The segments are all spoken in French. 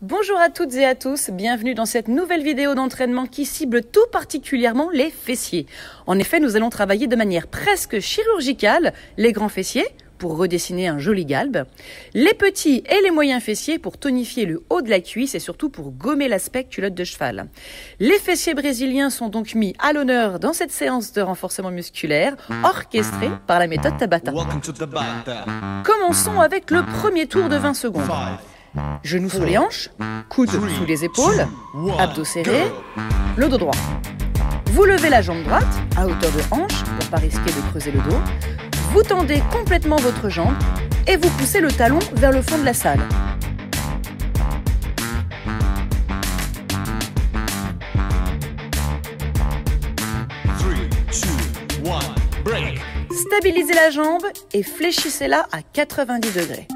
Bonjour à toutes et à tous, bienvenue dans cette nouvelle vidéo d'entraînement qui cible tout particulièrement les fessiers. En effet, nous allons travailler de manière presque chirurgicale les grands fessiers pour redessiner un joli galbe, les petits et les moyens fessiers pour tonifier le haut de la cuisse et surtout pour gommer l'aspect culotte de cheval. Les fessiers brésiliens sont donc mis à l'honneur dans cette séance de renforcement musculaire orchestrée par la méthode Tabata. Commençons avec le premier tour de 20 secondes. Genoux sous les hanches, coudes sous les épaules, abdos serrés, le dos droit. Vous levez la jambe droite à hauteur de hanche pour ne pas risquer de creuser le dos. Vous tendez complètement votre jambe et vous poussez le talon vers le fond de la salle. Stabilisez la jambe et fléchissez-la à 90 degrés.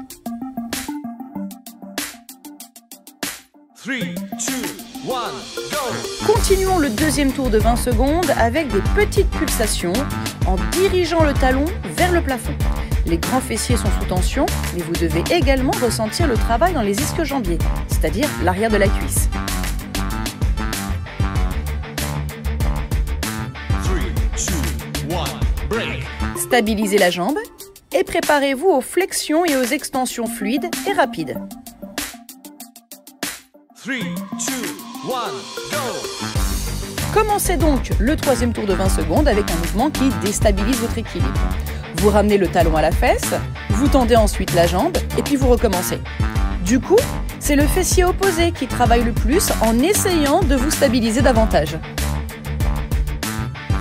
3, 2, 1, go! Continuons le deuxième tour de 20 secondes avec des petites pulsations en dirigeant le talon vers le plafond. Les grands fessiers sont sous tension, mais vous devez également ressentir le travail dans les ischio-jambiers, c'est-à-dire l'arrière de la cuisse. 3, 2, 1, break! Stabilisez la jambe et préparez-vous aux flexions et aux extensions fluides et rapides. 3, 2, 1, go! Commencez donc le troisième tour de 20 secondes avec un mouvement qui déstabilise votre équilibre. Vous ramenez le talon à la fesse, vous tendez ensuite la jambe et puis vous recommencez. Du coup, c'est le fessier opposé qui travaille le plus en essayant de vous stabiliser davantage.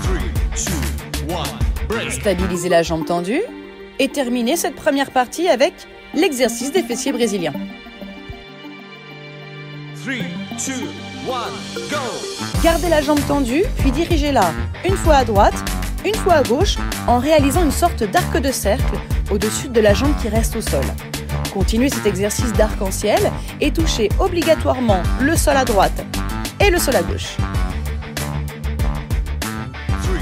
3, 2, 1, break! Stabilisez la jambe tendue et terminez cette première partie avec l'exercice des fessiers brésiliens. 3, 2, 1, go! Gardez la jambe tendue, puis dirigez-la une fois à droite, une fois à gauche, en réalisant une sorte d'arc de cercle au-dessus de la jambe qui reste au sol. Continuez cet exercice d'arc-en-ciel et touchez obligatoirement le sol à droite et le sol à gauche. 3,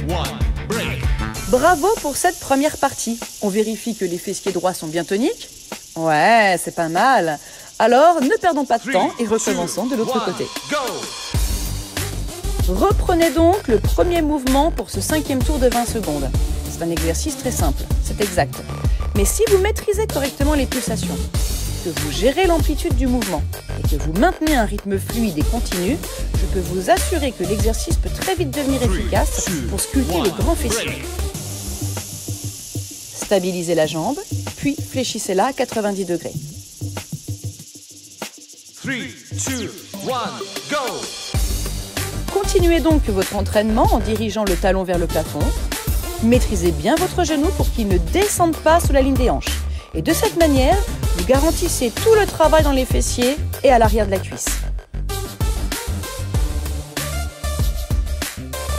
2, 1, break! Bravo pour cette première partie. On vérifie que les fessiers droits sont bien toniques. Ouais, c'est pas mal. Alors, ne perdons pas de temps et recommençons de l'autre côté. Go! Reprenez donc le premier mouvement pour ce cinquième tour de 20 secondes. C'est un exercice très simple, c'est exact. Mais si vous maîtrisez correctement les pulsations, que vous gérez l'amplitude du mouvement et que vous maintenez un rythme fluide et continu, je peux vous assurer que l'exercice peut très vite devenir efficace pour sculpter le grand fessier. Stabilisez la jambe, puis fléchissez-la à 90 degrés. 3, 2, 1, go! Continuez donc votre entraînement en dirigeant le talon vers le plafond. Maîtrisez bien votre genou pour qu'il ne descende pas sous la ligne des hanches. Et de cette manière, vous garantissez tout le travail dans les fessiers et à l'arrière de la cuisse.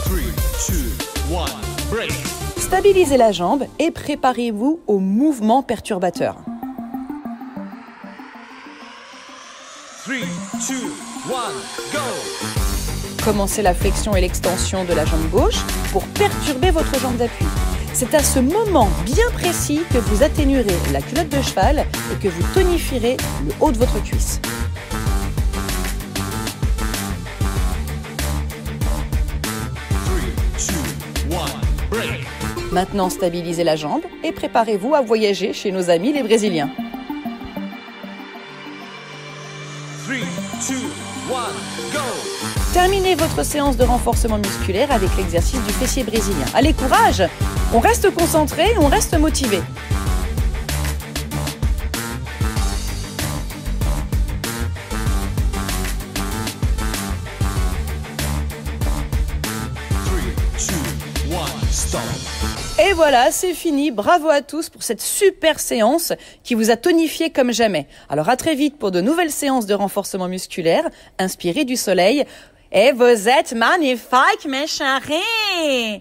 3, 2, 1, break! Stabilisez la jambe et préparez-vous au mouvement perturbateur. 3, 2, 1, go! Commencez la flexion et l'extension de la jambe gauche pour perturber votre jambe d'appui. C'est à ce moment bien précis que vous atténuerez la culotte de cheval et que vous tonifierez le haut de votre cuisse. 3, 2, 1, break! Maintenant, stabilisez la jambe et préparez-vous à voyager chez nos amis les Brésiliens. 3, 2, 1, go! Terminez votre séance de renforcement musculaire avec l'exercice du fessier brésilien. Allez, courage! On reste concentré, on reste motivé. 3, 2, 1, stop! Et voilà, c'est fini. Bravo à tous pour cette super séance qui vous a tonifié comme jamais. Alors à très vite pour de nouvelles séances de renforcement musculaire inspirées du soleil. Et vous êtes magnifiques, mes chéris!